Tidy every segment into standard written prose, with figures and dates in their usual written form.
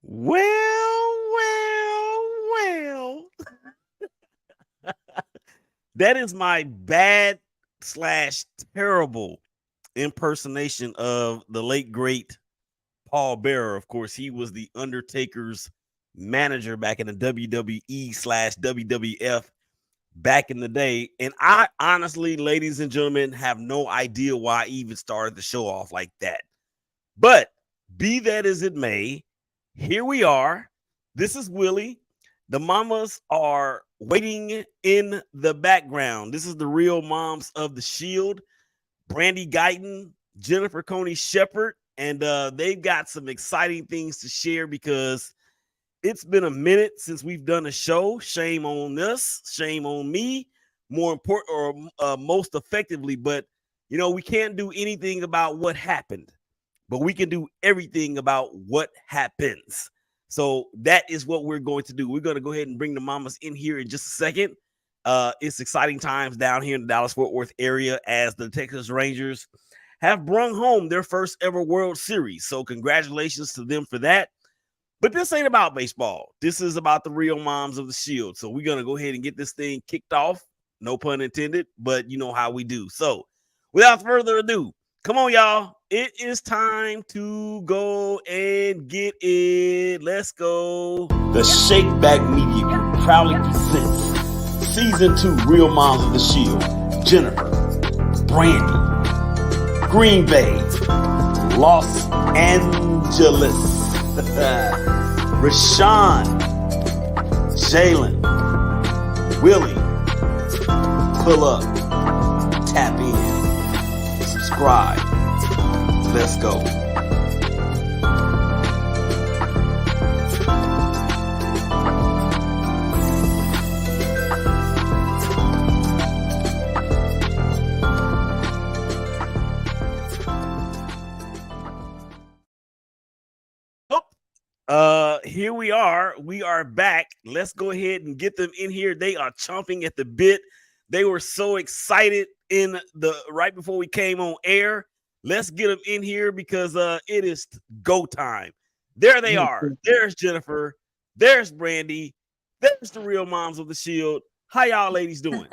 Well. That is my bad slash terrible impersonation of the late great Paul Bearer. Of course, he was the Undertaker's manager back in the WWE slash WWF back in the day. And I honestly, ladies and gentlemen, have no idea why I even started the show off like that. But be that as it may, here we are. This is Willie. The mamas are waiting in the background. This is the real moms of the Shield, Brandee Guyton, Jennifer Coney Shepherd, and they've got some exciting things to share because it's been a minute since we've done a show. Shame on us, shame on me. More important, or most effectively, but we can't do anything about what happened, but we can do everything about what happens. So that is what we're going to do. We're going to go ahead and bring the mamas in here in just a second. It's exciting times down here in the Dallas-Fort Worth area as the Texas Rangers have brung home their first ever World Series. So congratulations to them for that. But this ain't about baseball. This is about the real moms of the Shield. So we're going to go ahead and get this thing kicked off. No pun intended, but you know how we do. So without further ado, come on, y'all. It is time to go and get it. Let's go. The Shake Back Media Group proudly presents Season 2 Real Moms of the Shield. Jennifer, Brandee, Green Bay, Los Angeles, Rashan, Jalen, Willie. Pull up, tap in, subscribe. Let's go. Here we are. We are back. Let's go ahead and get them in here. They are chomping at the bit. They were so excited right before we came on air. Let's get them in here because it is go time. There they are. There's Jennifer. There's Brandee. There's the real moms of the Shield. How y'all ladies doing?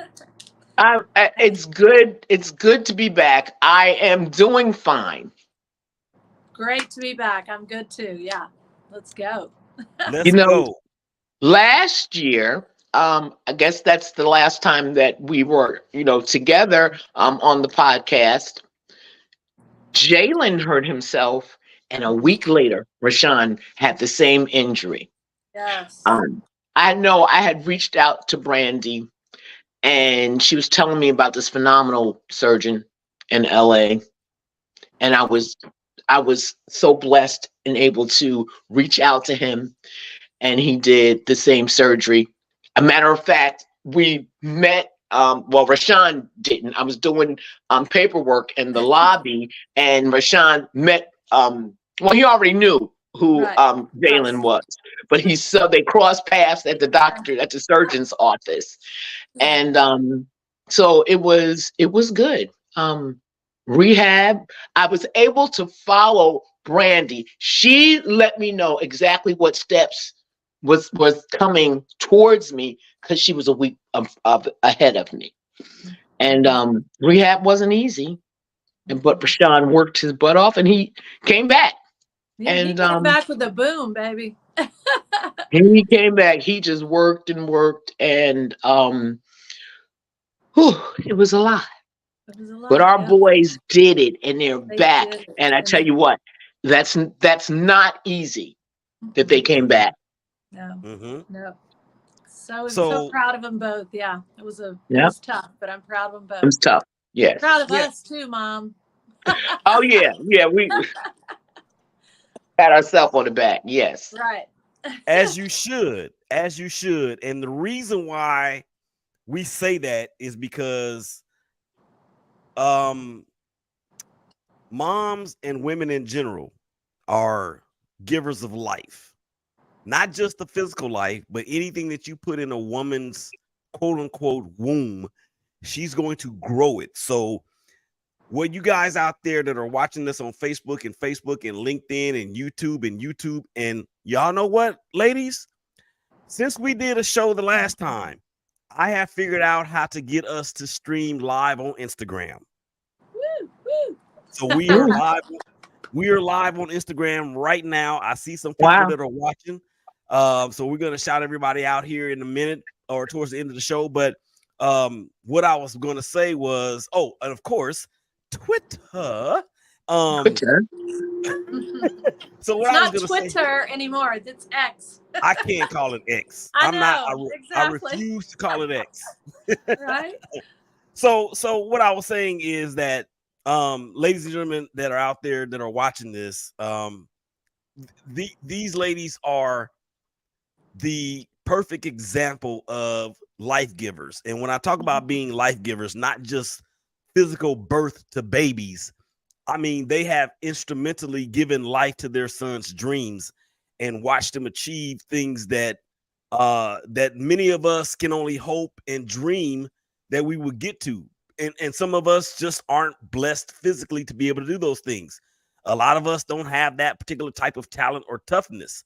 It's good. It's good to be back. I am doing fine. Great to be back. I'm good too. Yeah. Let's go. Let's go. Last year, I guess that's the last time that we were, together on the podcast. Jalen hurt himself, and a week later, Rashan had the same injury. Yes. I know I had reached out to Brandee, and she was telling me about this phenomenal surgeon in LA, and I was so blessed and able to reach out to him, and he did the same surgery. A matter of fact, we met. Rashan didn't. I was doing paperwork in the lobby, and Rashan met. He already knew who Jalen was, but they crossed paths at the surgeon's office, and so it was good. Rehab. I was able to follow Brandee. She let me know exactly what steps was coming towards me because she was a week ahead of me. And rehab wasn't easy. But Rashan worked his butt off and he came back. Yeah, he came back with a boom, baby. He came back. He just worked and worked, and it was a lot. But our boys did it, and they're back. And I tell you what, that's not easy that they came back. No, no. So proud of them both. Yeah, it was tough, but I'm proud of them both. It was tough. Yeah. Proud of us too, Mom. Oh yeah, we pat ourselves on the back. Yes. Right. As you should. And the reason why we say that is because moms and women in general are givers of life, not just the physical life, but anything that you put in a woman's quote unquote womb, she's going to grow it. So what you guys out there that are watching this on Facebook and LinkedIn and YouTube y'all know what, ladies? Since we did a show the last time, I have figured out how to get us to stream live on Instagram. Woo, woo. So we are live. We are live on Instagram right now. I see some people that are watching. So we're gonna shout everybody out here in a minute or towards the end of the show. But what I was gonna say was, and of course, Twitter. Twitter. So what it's I was not gonna Twitter say, anymore. It's X. I can't call it X. I I'm not. know, I exactly. refuse to call it X. Right. So what I was saying is that, ladies and gentlemen that are out there that are watching this, these ladies are the perfect example of life givers. And when I talk about being life givers, not just physical birth to babies, I mean, they have instrumentally given life to their sons' dreams and watched them achieve things that that many of us can only hope and dream that we would get to. And some of us just aren't blessed physically to be able to do those things. A lot of us don't have that particular type of talent or toughness.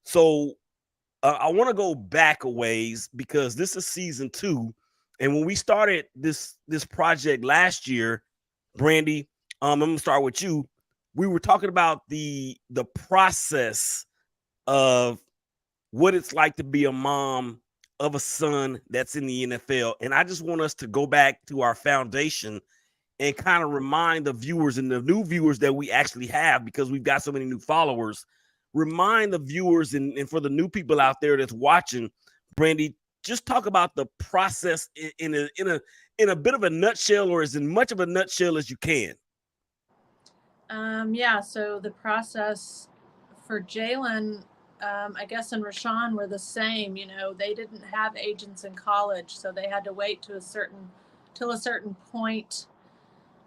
So I want to go back a ways because this is season 2. And when we started this project last year, Brandee, I'm gonna start with you. We were talking about the process of what it's like to be a mom of a son that's in the NFL. And I just want us to go back to our foundation and kind of remind the viewers and the new viewers that we actually have, because we've got so many new followers. Remind the viewers and for the new people out there that's watching, Brandee, just talk about the process in a bit of a nutshell, or as much of a nutshell as you can. Yeah, so the process for Jalen, I guess, and Rashan were the same. You know, they didn't have agents in college, so they had to wait till a certain point,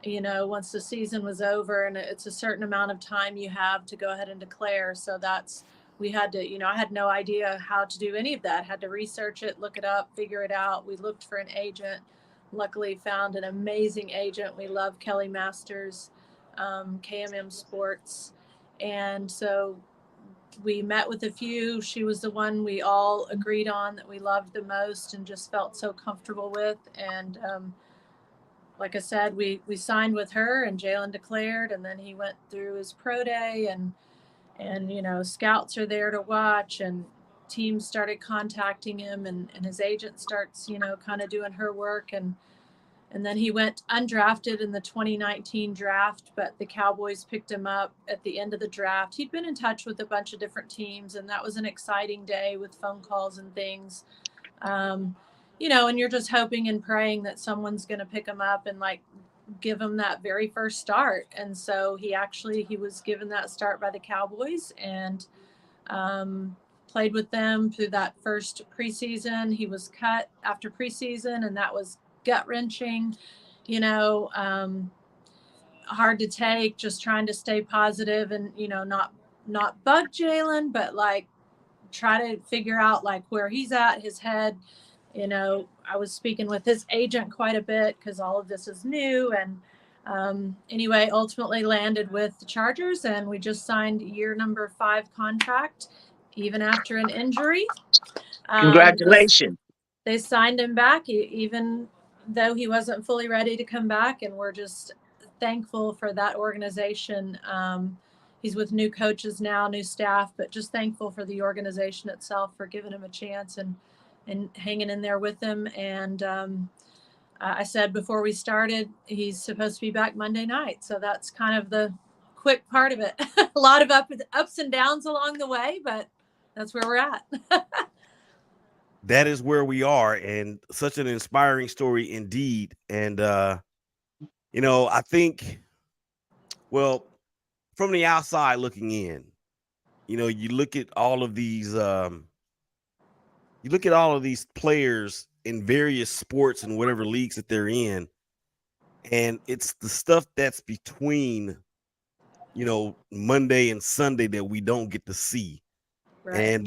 you know, once the season was over, and it's a certain amount of time you have to go ahead and declare. So we had to, you know, I had no idea how to do any of that. Had to research it, look it up, figure it out. We looked for an agent, luckily found an amazing agent. We love Kelly Masters, KMM Sports. And so we met with a few. She was the one we all agreed on that we loved the most and just felt so comfortable with. And like I said, we signed with her, and Jalen declared, and then he went through his pro day, and you know, scouts are there to watch, and teams started contacting him, and his agent starts, you know, kind of doing her work, and then he went undrafted in the 2019 draft, but the Cowboys picked him up at the end of the draft. He'd been in touch with a bunch of different teams, and that was an exciting day with phone calls and things. You know, and you're just hoping and praying that someone's going to pick him up and like give him that very first start. And so he was given that start by the Cowboys, and played with them through that first preseason. He was cut after preseason, and that was gut-wrenching, you know, hard to take, just trying to stay positive and, you know, not bug Jalen, but like try to figure out like where he's at, his head. You know, I was speaking with his agent quite a bit because all of this is new. And anyway, ultimately landed with the Chargers, and we just signed year number 5 contract, even after an injury. Congratulations. They signed him back, even though he wasn't fully ready to come back, and we're just thankful for that organization. He's with new coaches now, new staff, but just thankful for the organization itself for giving him a chance and hanging in there with him. And I said before we started, he's supposed to be back Monday night. So that's kind of the quick part of it. A lot of ups and downs along the way, but that's where we're at. That is where we are, and such an inspiring story indeed. And you know, I think, well, from the outside looking in, you know, you look at all of these players in various sports and whatever leagues that they're in, and it's the stuff that's between, you know, Monday and Sunday that we don't get to see. Right. And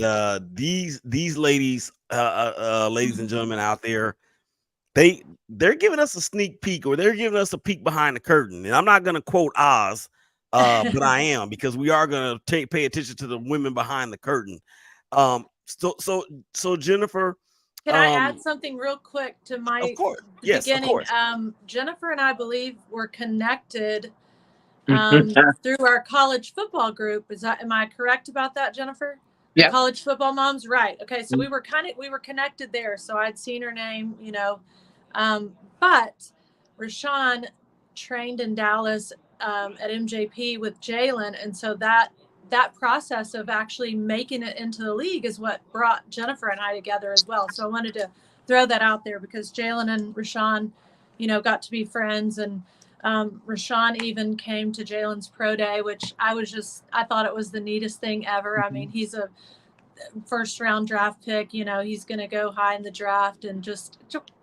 these ladies, ladies and gentlemen out there, they're giving us a sneak peek, or they're giving us a peek behind the curtain. And I'm not going to quote Oz, But I am, because we are gonna pay attention to the women behind the curtain. So Jennifer, Can I add something real quick to of my course, the yes, of beginning? course. Jennifer and I believe were connected through our college football group. Am I correct about that, Jennifer? The Yep. college football moms, right? Okay, so we were connected there. So I'd seen her name, but Rashan trained in Dallas at MJP with Jalen, and so that process of actually making it into the league is what brought Jennifer and I together as well. So I wanted to throw that out there because Jalen and Rashan, got to be friends, and Rashan even came to Jalen's pro day, which I thought it was the neatest thing ever. I mean, he's a first round draft pick, he's going to go high in the draft, and just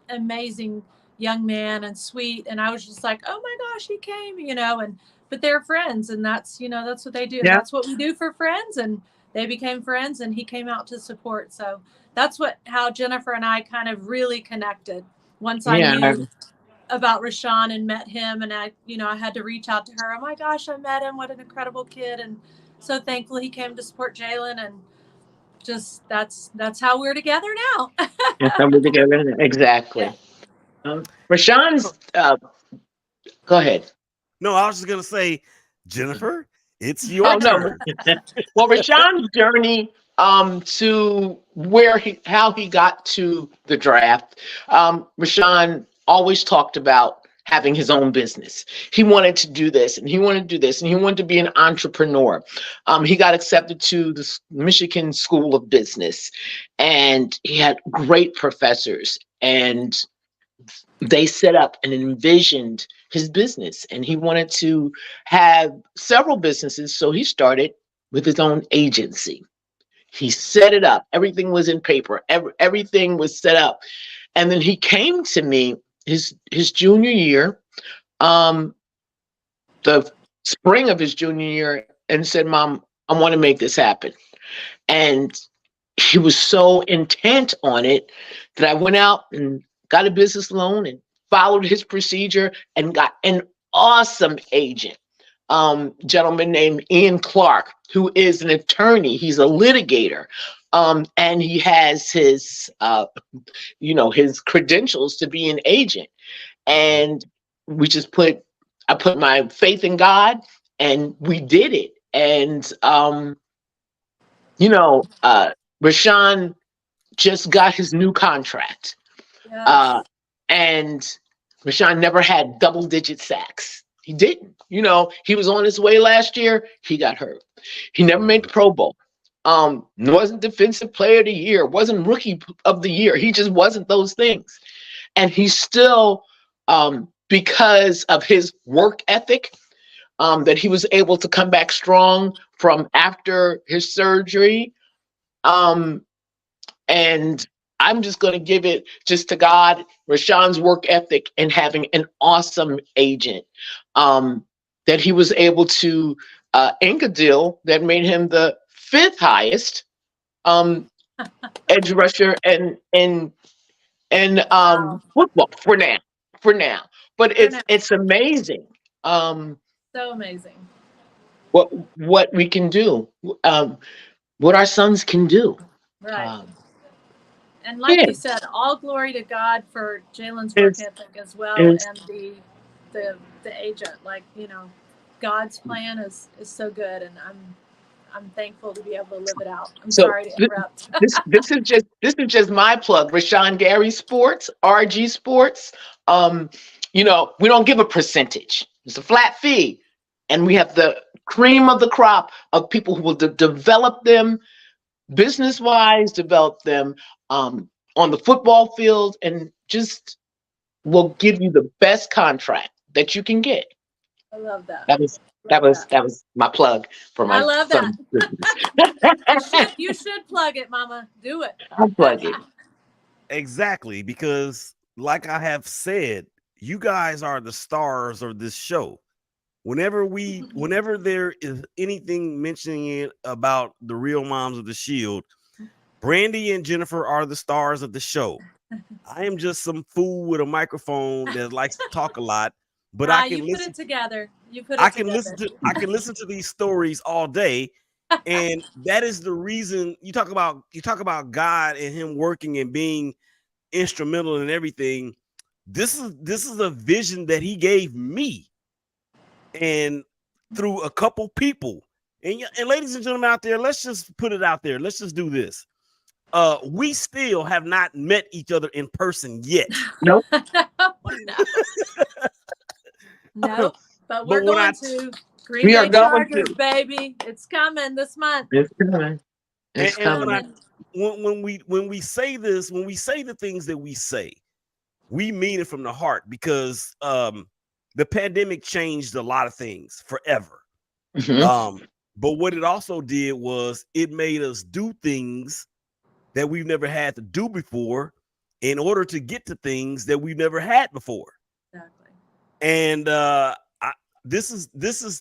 amazing young man and sweet. And I was just like, oh my gosh, he came, but they're friends, and that's what they do. And Yeah. that's what we do for friends. And they became friends, and he came out to support. So that's how Jennifer and I kind of really connected once I knew about Rashan and met him. And I had to reach out to her. Oh my gosh, I met him. What an incredible kid. And so thankful he came to support Jalen, and just that's how we're together now. We're together. Exactly. Yeah. Rashawn's, go ahead. No, I was just gonna say, Jennifer, it's Oh your no. turn. Well, Rashawn's journey to how he got to the draft. Rashawn always talked about having his own business. He wanted to do this, and he wanted to do this, and he wanted to be an entrepreneur. He got accepted to the Michigan School of Business, and he had great professors, and they set up and envisioned his business, and he wanted to have several businesses. So he started with his own agency. He set it up. Everything was in paper. Everything was set up. And then he came to me his junior year, the spring of his junior year, and said, Mom, I want to make this happen. And he was so intent on it that I went out and got a business loan and followed his procedure and got an awesome agent, gentleman named Ian Clark, who is an attorney. He's a litigator, and he has his credentials to be an agent. And I put my faith in God, and we did it. And Rashan just got his new contract. Yes. And Rashan never had double-digit sacks. He didn't. He was on his way last year. He got hurt. He never made the Pro Bowl. Wasn't Defensive Player of the Year. Wasn't Rookie of the Year. He just wasn't those things. And he still, because of his work ethic, that he was able to come back strong from after his surgery. And I'm just going to give it just to God, Rashawn's work ethic, and having an awesome agent, that he was able to ink a deal that made him the 5th highest edge rusher and Wow. football for now. But it's amazing So amazing. what we can do, what our sons can do. Right. And like Yeah. you said, all glory to God for Jalen's work It's, ethic as well, it's, and the agent. Like, God's plan is so good, and I'm thankful to be able to live it out. I'm so sorry to interrupt. this is just my plug. Rashan Gary Sports, RG Sports. We don't give a percentage. It's a flat fee, and we have the cream of the crop of people who will develop them business wise, develop them on the football field, and just will give you the best contract that you can get. I love that. That was my plug for my I love son's that. business. You should plug it, Mama. Do it. I'll plug it. Exactly, because like I have said, you guys are the stars of this show. Whenever there is anything mentioning it about the real moms of the Shield, Brandee and Jennifer are the stars of the show. I am just some fool with a microphone that likes to talk a lot, but I can you listen. put it together. You put I it can listen together. to I can listen to these stories all day, and that is the reason you talk about God and Him working and being instrumental in everything. This is a vision that He gave me, and through a couple people. And ladies and gentlemen out there, let's just put it out there. Let's just do this. We still have not met each other in person yet. Nope. No, but we're But when going I to Green We are Bay going Chargers, to. baby. It's coming this month. It's coming. It's and when I coming. when we say this, when we say the things that we say, we mean it from the heart, because the pandemic changed a lot of things forever. Mhm. But what it also did was it made us do things that we've never had to do before in order to get to things that we've never had before. Exactly. And this is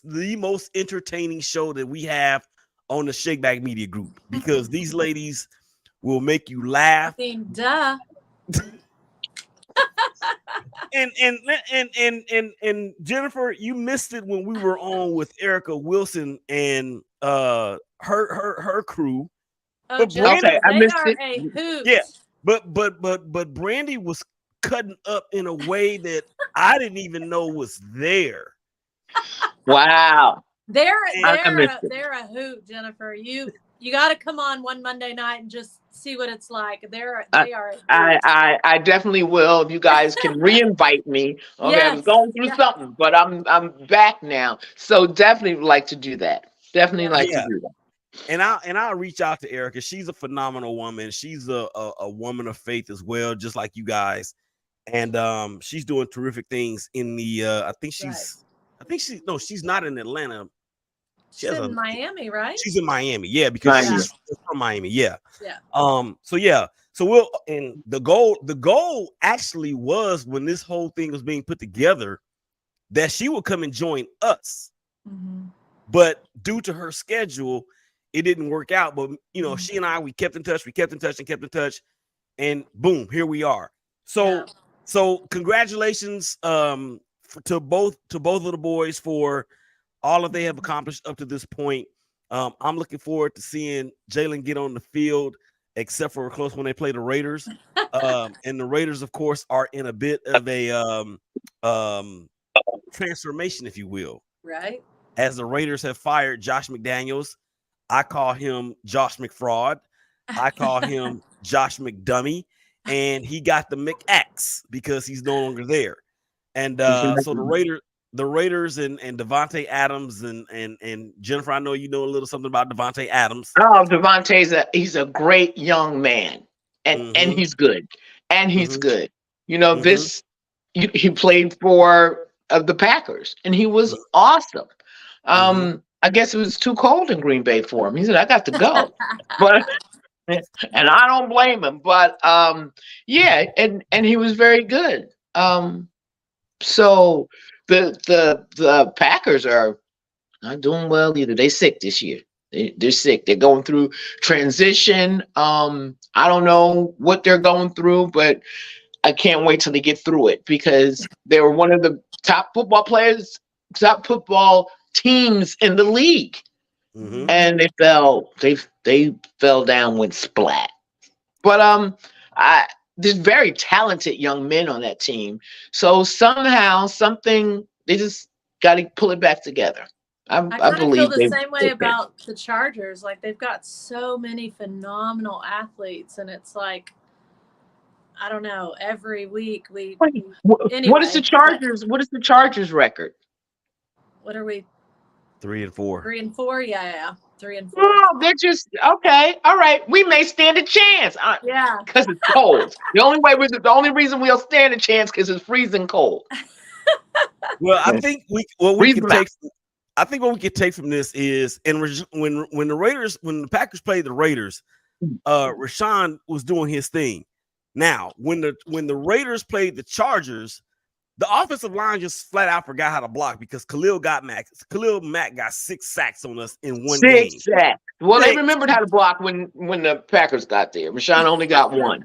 the most entertaining show that we have on the Shakeback Media Group, because these ladies will make you laugh. I mean, duh. And Jennifer, you missed it when we were on with Erica Wilson and her crew. Oh, But Jennifer, Brandy, Okay, I they missed are it. a hoot. yeah, but Brandy was cutting up in a way that I didn't even know was there. Wow. They're I missed it. they're a hoot, Jennifer. You got to come on one Monday night and just see what it's like. They are a hoot. I definitely will. If you guys can re-invite me. Okay, I was Yes. going through Yeah. something, but I'm back now. So definitely would like to do that. Definitely Yeah. like to Yeah. do that. And I'll reach out to Erica. She's a phenomenal woman. She's a woman of faith as well, just like you guys. And she's doing terrific things in the she's not in Atlanta. She's in Miami, right? She's in Miami, yeah, because Miami. she's from Miami, yeah. Yeah. So we'll, and the goal actually was, when this whole thing was being put together, that she would come and join us. Mm-hmm. But due to her schedule, it didn't work out. But she and I, we kept in touch, and boom, here we are. So congratulations to both of the boys for all that they have accomplished up to this point. I'm looking forward to seeing Jalen get on the field, except for a close when they play the Raiders. And the Raiders, of course, are in a bit of a transformation, if you will. Right. As the Raiders have fired Josh McDaniels, I call him Josh McFraud. I call him Josh McDummy. And he got the McAxe because he's no longer there. And so the Raiders and Devontae Adams and Jennifer, I know you know a little something about Devontae Adams. Oh, Devontae's he's a great young man, and he's good, and he's good. He played for the Packers, and he was awesome. I guess it was too cold in Green Bay for him. He said, "I got to go," but and I don't blame him. But yeah, and he was very good. So the Packers are not doing well either. They sick this year. They're sick. They're going through transition. I don't know what they're going through, but I can't wait till they get through it, because they were one of the top football teams in the league, and they fell. They fell down, went splat. But there's very talented young men on that team. So somehow, they just got to pull it back together. I kind of believe feel the same way about the Chargers. Like, they've got so many phenomenal athletes, and it's like, I don't know, every week what is the Chargers? What is the Chargers record? What are we? 3-4. 3-4, yeah. 3-4. Oh, they're just okay. All right, we may stand a chance. Yeah, because it's cold. The only reason we'll stand a chance because it's freezing cold. Well, I think what we can take from this is, and when the Packers played the Raiders, Rashan was doing his thing. Now, when the Raiders played the Chargers, the offensive line just flat out forgot how to block, because Khalil Mack got 6 sacks on us in one game. 6 sacks. Well, they remembered how to block when the Packers got there. Rashan only got 1.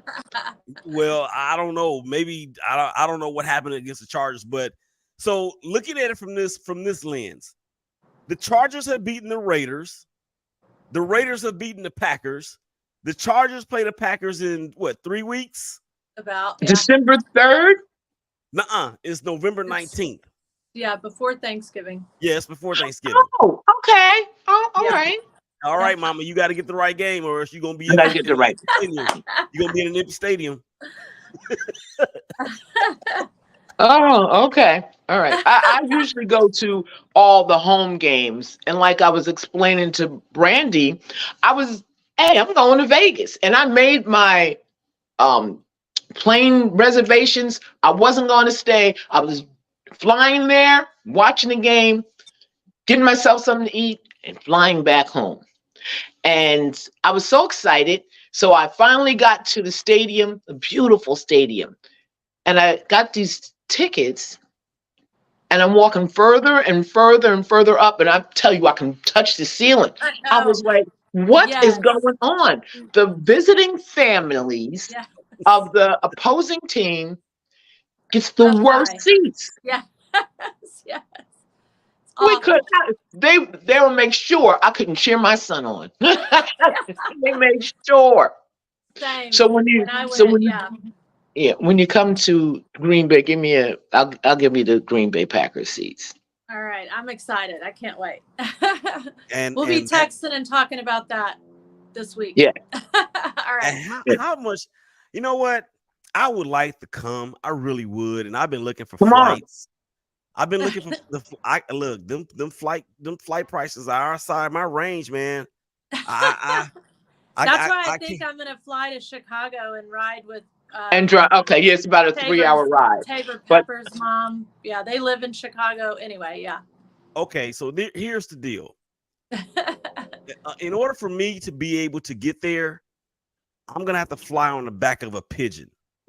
Well, I don't know. Maybe I don't know what happened against the Chargers, but So looking at it from this lens, the Chargers have beaten the Raiders. The Raiders have beaten the Packers. The Chargers play the Packers in what, 3 weeks? About December 3rd? Nuh-uh. It's November 19th. Yeah, before Thanksgiving. Yeah, it's before Thanksgiving. Oh, okay. Oh, all Yeah. right. All right, Mama, you got to get the right game, or else you're gonna be I gotta get the right. stadium. You're gonna be in an empty stadium. Oh, okay. All right. I usually go to all the home games. And like I was explaining to Brandee, I'm going to Vegas. And I made my plane reservations. I wasn't going to stay. I was flying there, watching the game, getting myself something to eat, and flying back home. And I was so excited. So I finally got to the stadium, a beautiful stadium. And I got these tickets, and I'm walking further and further and further up. And I tell you, I can touch the ceiling. I was like, what is going on? The visiting families of the opposing team gets the worst seats. Yes. Yes. We could. They will make sure I couldn't cheer my son on. They made sure. Same. So when you when you come to Green Bay, I'll give me the Green Bay Packers seats. All right, I'm excited. I can't wait. And we'll be texting and talking about that this week. Yeah. All right. And how much? You know what? I would like to come. I really would. And I've been looking for Come flights. I've been looking for them flight prices are outside my range, man. That's why I think I'm gonna fly to Chicago and ride with and drive. Okay, yeah, it's about a 3-hour ride. Tabor Pepper's mom. Yeah, they live in Chicago anyway. Yeah. Okay, so here's the deal. In order for me to be able to get there, I'm gonna have to fly on the back of a pigeon.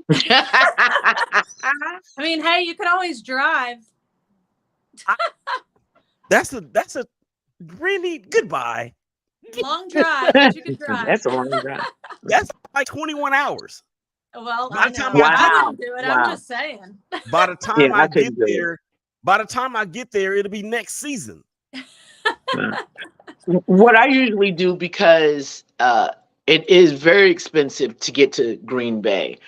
I mean, hey, you could always drive. That's a really goodbye. Long drive, but you could drive. That's a long drive. That's like 21 hours. Well, I wouldn't do it. I'm just saying. By the time I get there, it'll be next season. What I usually do, because it is very expensive to get to Green Bay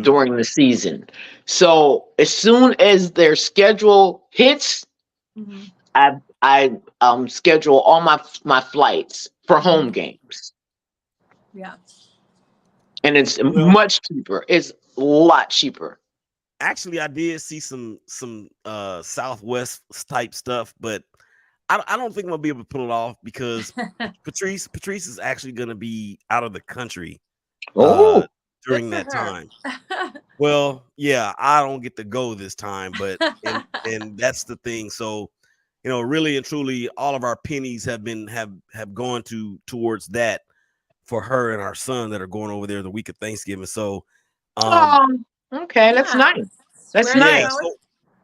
during the season. So as soon as their schedule hits, I schedule all my flights for home games. Yeah. And it's much cheaper. It's a lot cheaper. Actually, I did see some Southwest type stuff, but I don't think I'm gonna be able to pull it off because Patrice is actually gonna be out of the country during that time. Well, yeah, I don't get to go this time, but and that's the thing. So, really and truly, all of our pennies have gone towards that for her and our son that are going over there the week of Thanksgiving. So, okay, that's nice. That's nice.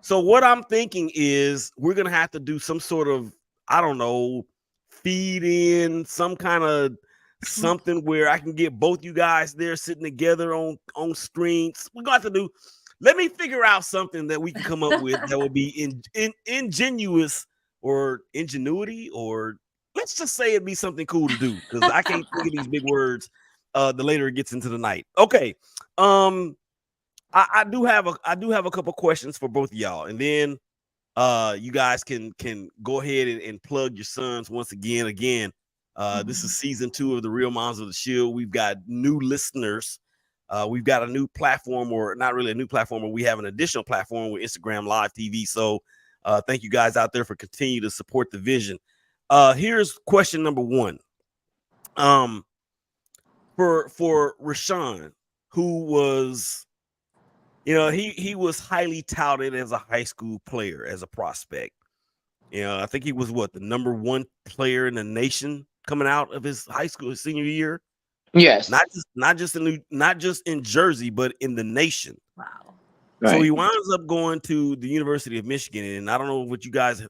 So what I'm thinking is we're gonna have to do some sort of, I don't know, feed in some kind of something where I can get both you guys there sitting together on screens. We're gonna have to do. Let me figure out something that we can come up with that will be ingenuous or ingenuity, or let's just say it'd be something cool to do because I can't think of these big words. The later it gets into the night. Okay. I do have a couple questions for both of y'all, and then you guys can go ahead and plug your sons once again. This is season 2 of the Real Moms of the Shield. We've got new listeners. We've got a new platform, or not really a new platform, but we have an additional platform with Instagram Live TV. So thank you guys out there for continuing to support the vision. Here's question number 1. For Rashan, who was, he was highly touted as a high school player, as a prospect. I think he was the number 1 player in the nation coming out of his high school senior year. Yes. Not just in Jersey, but in the nation. Wow. Right. So he winds up going to the University of Michigan, and I don't know if you guys have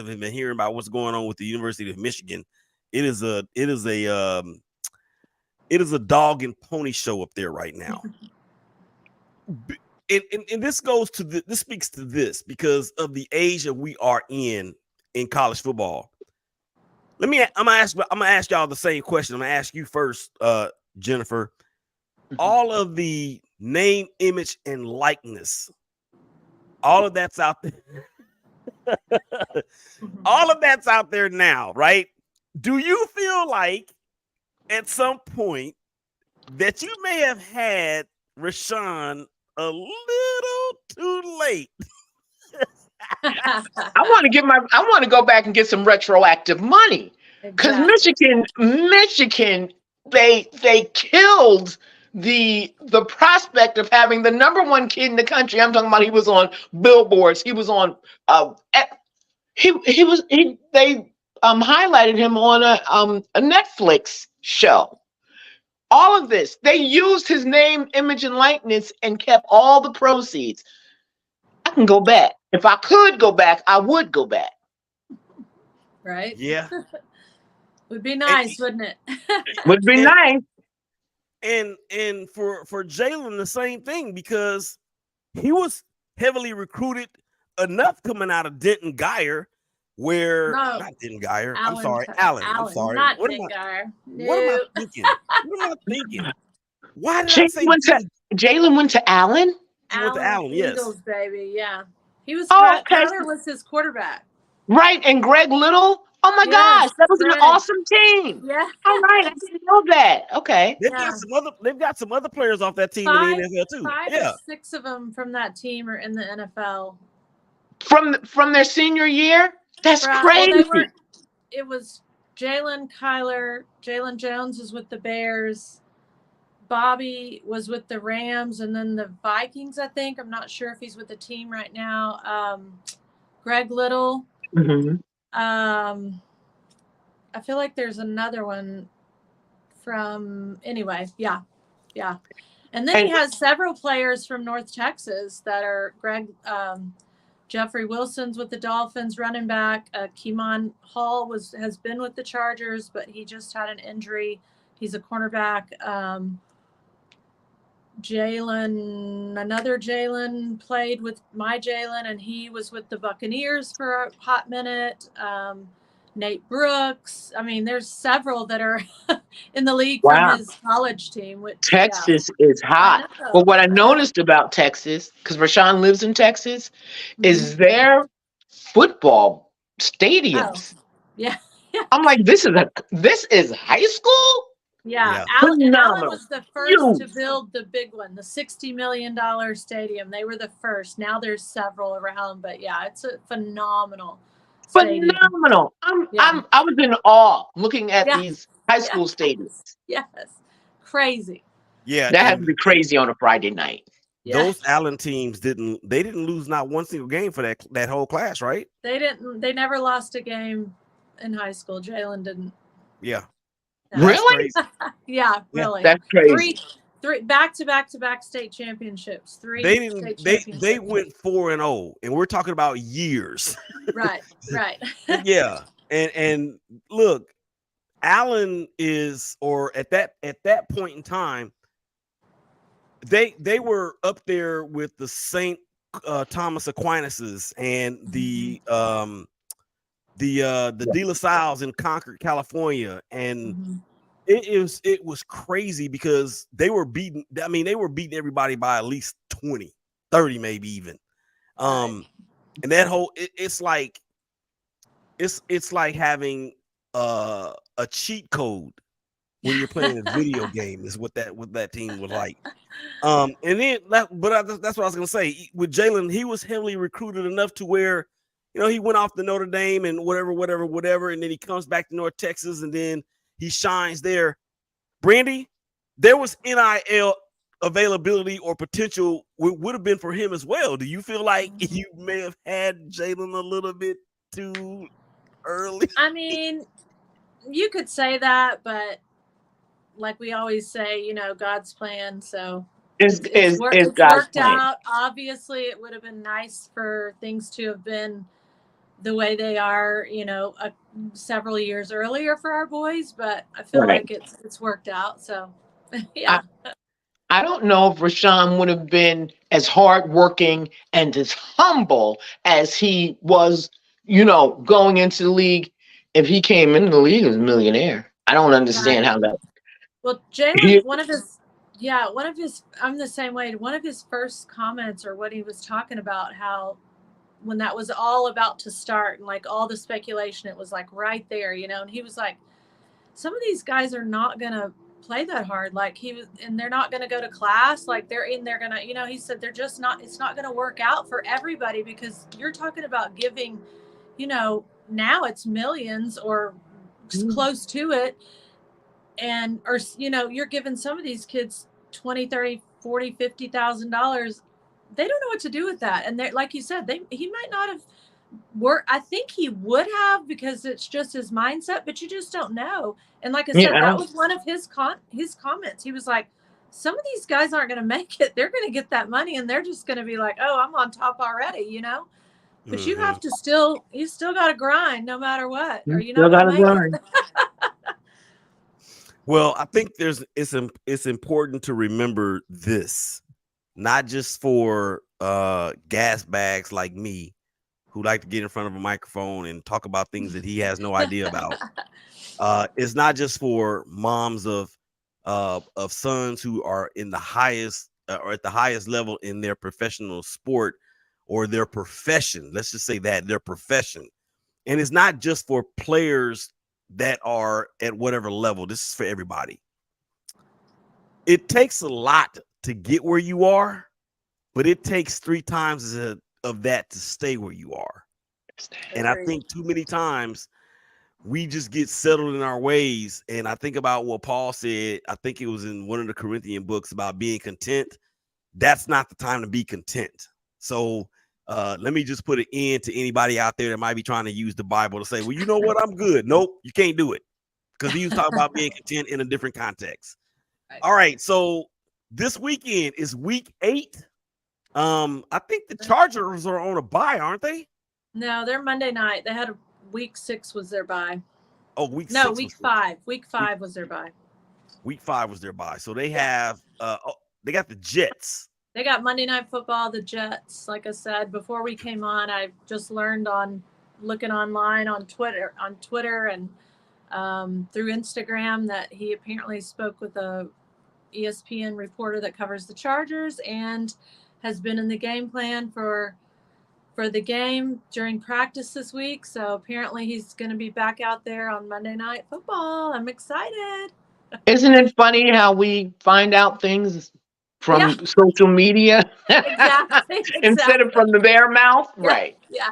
been hearing about what's going on with the University of Michigan. It is a dog and pony show up there right now. and this goes to this speaks to this because of the age that we are in college football. I'm gonna ask y'all the same question. I'm gonna ask you first, Jennifer. All of the name, image, and likeness, all of that's out there. All of that's out there now, right? Do you feel like at some point that you may have had Rashan a little too late? I want to go back and get some retroactive money because Michigan, they killed the prospect of having the number one kid in the country. I'm talking about he was on billboards. He was on they highlighted him on a Netflix show. All of this, they used his name, image, and likeness and kept all the proceeds. I can go back. If I could go back, I would go back. Right? Yeah. Would be nice, wouldn't it? Would be nice. And for Jalen, the same thing, because he was heavily recruited enough coming out of Denton Guyer, where not Denton Guyer. Allen, I'm sorry, Allen. I'm sorry. Not What Denton Guyer. What am I thinking? What am I thinking? Why did I say Jalen went to Allen? He went to Allen, yes. Eagles, baby, yeah. He was Tyler was his quarterback. Right, and Greg Little. Oh my gosh, that was an awesome team. Yeah. All right, I didn't know that. Okay. They've got some other players off that team in the NFL too. 5 or 6 of them from that team are in the NFL. From their senior year? That's crazy. Well, it was Jalen, Kyler, Jalen Jones was with the Bears. Bobby was with the Rams and then the Vikings, I think. I'm not sure if he's with the team right now. Greg Little. Mm-hmm. I feel like there's another one from anyway. Yeah. And then he has several players from North Texas that are Jeffrey Wilson's with the Dolphins, running back. Keemon Hall has been with the Chargers, but he just had an injury. He's a cornerback. Another Jalen played with my Jalen, and he was with the Buccaneers for a hot minute. Nate Brooks. I mean, there's several that are in the league from his college team. Texas is hot. Well, what I noticed about Texas, because Rashan lives in Texas, is their football stadiums. Oh, yeah. I'm like, this is high school? Yeah. Allen was the first to build the big one, the $60 million stadium. They were the first. Now there's several around, but yeah, it's a phenomenal stadium. Phenomenal. I was in awe looking at these high school stadiums. Yes. Crazy. Yeah. That had to be crazy on a Friday night. Those Allen teams didn't lose not one single game for that whole class, right? They never lost a game in high school. Jalen didn't. Yeah. Really? Yeah, really. That's crazy. Three back-to-back state championships. They went 4-0, and we're talking about years. Right. Yeah. And look, Allen is, or at that point in time, they were up there with the St. Thomas Aquinas and the De La Salles in Concord, California, and it was crazy because they were beating everybody by at least 20, 30, maybe even. And that whole it's like having a cheat code when you're playing a video game is what that team was like. And then that's what I was gonna say. With Jalen, he was heavily recruited enough to where, he went off to Notre Dame and whatever, and then he comes back to North Texas and then he shines there. Brandee, there was NIL availability or potential would have been for him as well. Do you feel like you may have had Jalen a little bit too early? I mean, you could say that, but like we always say, God's plan. So it's worked out. Obviously, it would have been nice for things to have been the way they are, several years earlier for our boys, but I feel like it's worked out. So, yeah. I don't know if Rashan would have been as hardworking and as humble as he was, going into the league if he came into the league as a millionaire. I don't understand Right. how that. Well, Jalen, He, I'm the same way. One of his first comments or what he was talking about, how when that was all about to start and like all the speculation, it was like right there, and he was like, some of these guys are not going to play that hard. Like and they're not going to go to class. Like they're going to, he said, they're just not, it's not going to work out for everybody because you're talking about giving, now it's millions or close to it. And, or, you're giving some of these kids 20, 30, 40, $50,000. They don't know what to do with that. And they're, like you said, he might not have I think he would have because it's just his mindset, but you just don't know. And like I said, that was one of his comments. He was like, some of these guys aren't going to make it. They're going to get that money and they're just going to be like, oh, I'm on top already, but you have to you still got to grind no matter what, or you're not going to make it. Well, I think it's important to remember this, not just for gas bags like me who like to get in front of a microphone and talk about things that he has no idea about. It's not just for moms of sons who are in the highest or at the highest level in their professional sport or their profession. Let's just say that their profession. And it's not just for players that are at whatever level. This is for everybody. It takes a lot to get where you are, but it takes 3 times of that to stay where you are. And I think too many times we just get settled in our ways. And I think about what Paul said. I think it was in one of the Corinthian books about being content. That's not the time to be content. So let me just put an end to anybody out there that might be trying to use the Bible to say, well, you know what? I'm good. Nope, you can't do it. Because he was talking about being content in a different context. Right. All right. So this weekend is week 8. I think the Chargers are on a bye, aren't they? No, they're Monday night. They had week 6 was their bye. Oh, week 6. No, week 5. Week 5 was their bye. Week 5 was their bye. So they have they got the Jets. They got Monday Night Football, the Jets. Like I said, before we came on, I just learned looking online on Twitter and through Instagram that he apparently spoke with a ESPN reporter that covers the Chargers and has been in the game plan for the game during practice this week. So apparently he's going to be back out there on Monday Night Football. I'm excited. Isn't it funny how we find out things from social media exactly. instead of from their mouth? Yeah. Right. Yeah.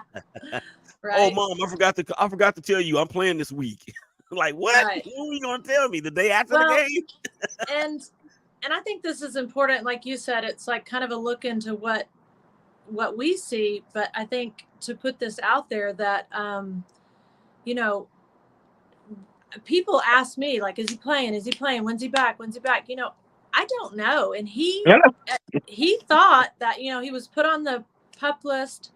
Right. Oh, Mom, I forgot to tell you I'm playing this week. Like, what? Right. What are you going to tell me the day after the game? and I think this is important. Like you said, it's like kind of a look into what we see. But I think to put this out there that, people ask me, like, is he playing? Is he playing? When's he back? I don't know. And he thought that, he was put on the PUP list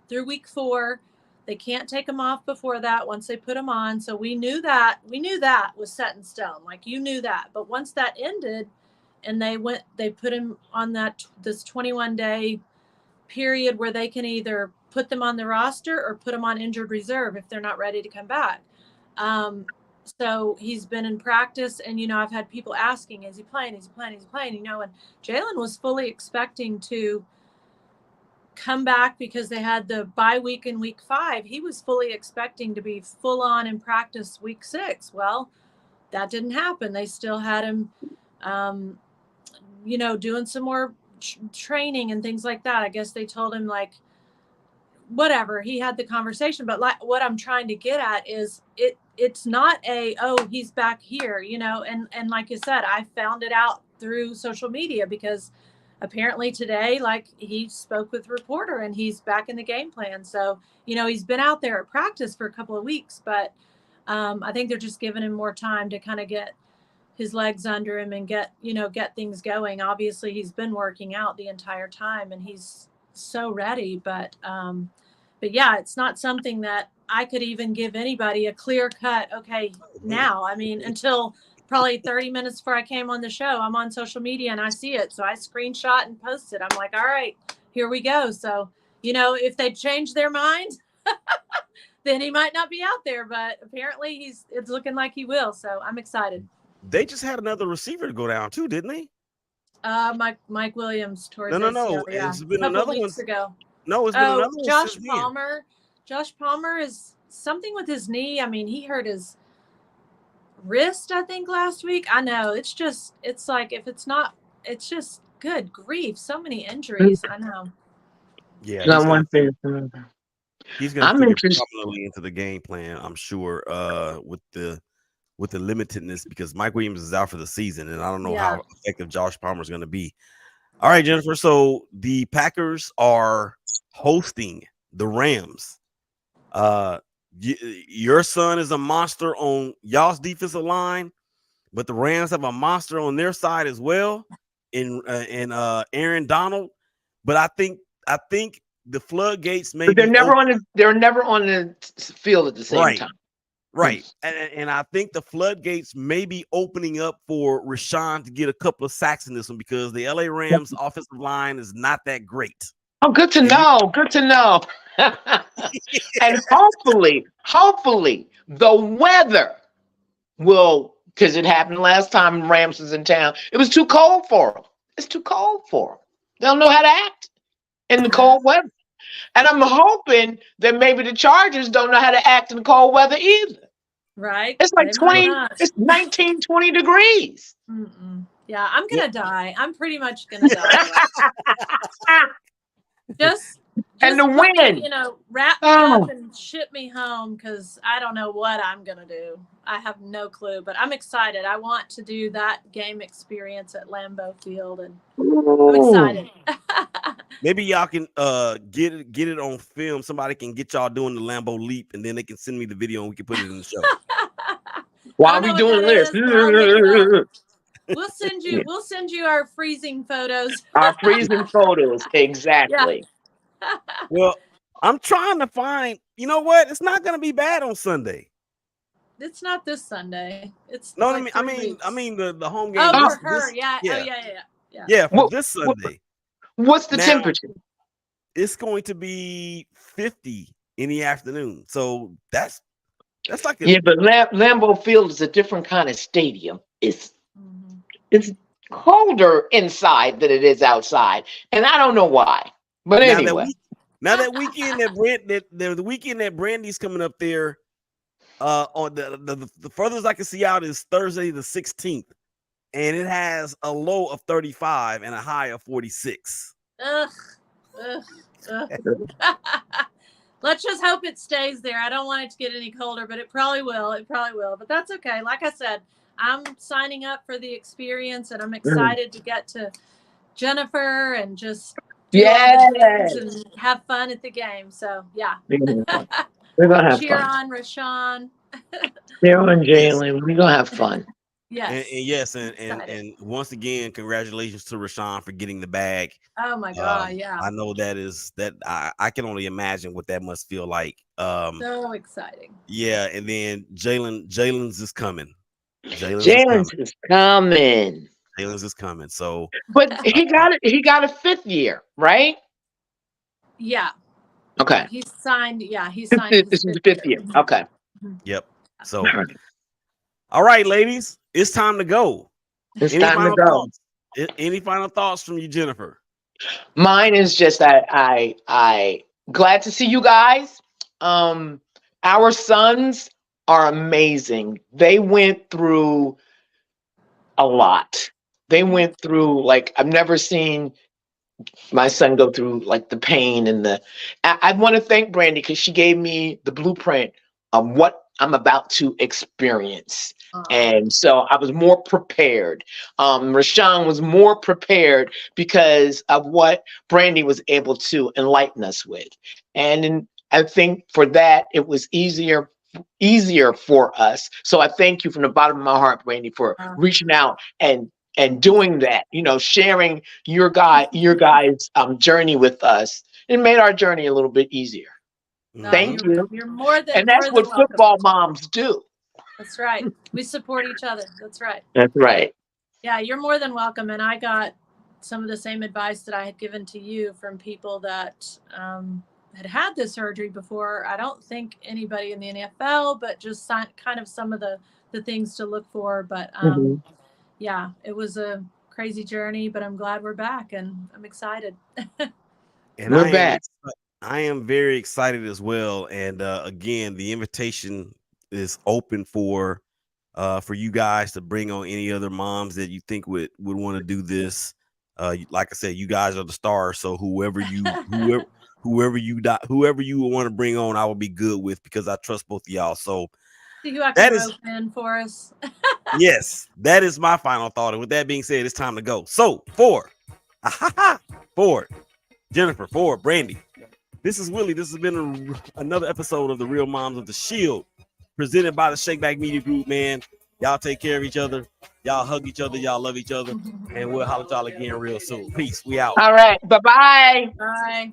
through week 4. They can't take him off before that once they put him on. So we knew that was set in stone. Like, you knew that. But once that ended and they put him on this 21-day period where they can either put them on the roster or put them on injured reserve if they're not ready to come back. So he's been in practice, and, I've had people asking, is he playing? Is he playing? Is he playing? And Jalen was fully expecting to come back because they had the bye week in week 5. He was fully expecting to be full on in practice week 6. Well, that didn't happen. They still had him, doing some more training and things like that. I guess they told him, like, whatever, he had the conversation, but like what I'm trying to get at is it's not he's back here, and like you said, I found it out through social media because apparently today, like, he spoke with a reporter and he's back in the game plan. So, he's been out there at practice for a couple of weeks, but I think they're just giving him more time to kind of get his legs under him and get things going. Obviously he's been working out the entire time and he's so ready, but yeah, it's not something that I could even give anybody a clear cut. Okay, now, I mean, until probably 30 minutes before I came on the show, I'm on social media and I see it. So I screenshot and post it. I'm like, all right, here we go. So, if they change their mind, then he might not be out there, but apparently it's looking like he will. So I'm excited. They just had another receiver to go down too, didn't they? Mike Williams towards No. yeah. It's been a couple another weeks one ago. No, it's been another one. Josh Palmer. Josh Palmer is something with his knee. I mean, he hurt his wrist, I think, last week. I know. It's like, if it's not, it's just good grief. So many injuries. I know. Yeah. Not one thing. He's going to fit prominently into the game plan, I'm sure, with the limitedness, because Mike Williams is out for the season, and I don't know how effective Josh Palmer is going to be. All right, Jennifer. So the Packers are hosting the Rams. Your son is a monster on y'all's defensive line, but the Rams have a monster on their side as well in Aaron Donald. But I think the floodgates may. But they're never on the field at the same time. Right. And I think the floodgates may be opening up for Rashan to get a couple of sacks in this one, because the LA Rams offensive line is not that great. Oh, good to know. Good to know. And hopefully the weather will, because it happened last time Rams was in town. It was too cold for them. It's too cold for them. They don't know how to act in the cold weather. And I'm hoping that maybe the Chargers don't know how to act in cold weather either. Right. It's like 19, 20 degrees. Yeah, I'm going to die. I'm pretty much going to die. Just and the wind. Wrap me up and ship me home, because I don't know what I'm going to do. I have no clue, but I'm excited. I want to do that game experience at Lambeau Field, and I'm excited. Maybe y'all can get it on film. Somebody can get y'all doing the Lambeau leap, and then they can send me the video and we can put it in the show. Why are we doing this? We'll send you our freezing photos. Our freezing photos, exactly. Yeah. Well, I'm trying to find. You know what? It's not going to be bad on Sunday. It's not this Sunday. It's no. Like I mean the home game. Oh, for her, yeah. Oh, yeah. Yeah, for this Sunday. What's the temperature? It's going to be 50 in the afternoon. So that's like but Lambeau Field is a different kind of stadium. It's colder inside than it is outside, and I don't know why. But anyway, that weekend the weekend that Brandee's coming up there, on the furthest I can see out is Thursday the 16th, and it has a low of 35 and a high of 46. Ugh. Let's just hope it stays there. I don't want it to get any colder, but it probably will. But that's okay. Like I said, I'm signing up for the experience, and I'm excited to get to Jennifer and just do all the things and have fun at the game. So yeah. We're gonna have Cheer fun. on Rashan. Cheer on Jalen. We're gonna have fun. Yes. And once again, congratulations to Rashan for getting the bag. Oh my God, yeah. I know I can only imagine what that must feel like. So exciting. Yeah, and then Jalen's is coming. Jalen's is coming. Jalen's is coming. So, but he got a 5th year, right? Yeah. Okay. He signed. This is the 5th year. Okay. Yep. So, all right, ladies, it's time to go. Any final thoughts from you, Jennifer? Mine is just I glad to see you guys. Our sons are amazing. They went through a lot. They went through, like, I've never seen my son go through, like, the pain and I want to thank Brandee, because she gave me the blueprint of what I'm about to experience. And so I was more prepared. Rashan was more prepared because of what Brandee was able to enlighten us with. And I think for that, it was easier for us. So I thank you from the bottom of my heart, Brandee, for reaching out and doing that, sharing your guys' journey with us. It made our journey a little bit easier. Thank you. You're more than, and that's what football moms do. That's right. We support each other. That's right. That's right. Yeah, you're more than welcome. And I got some of the same advice that I had given to you from people that had this surgery before. I don't think anybody in the NFL, but just kind of some of the things to look for. But yeah, it was a crazy journey, but I'm glad we're back and I'm excited. And We're back. I am very excited as well. And again, the invitation is open for you guys to bring on any other moms that you think would want to do this. Like I said, you guys are the stars. So whoever you want to bring on, I will be good with, because I trust both of y'all. So See who I can rope in for us. yes, that is my final thought. And with that being said, it's time to go. So for Jennifer, for Brandee, this is Willie. This has been another episode of the Real Moms of the Shield, presented by the Shakeback Media Group, man. Y'all take care of each other. Y'all hug each other. Y'all love each other. And we'll holler at y'all again real soon. Peace. We out. All right. Bye-bye. Bye.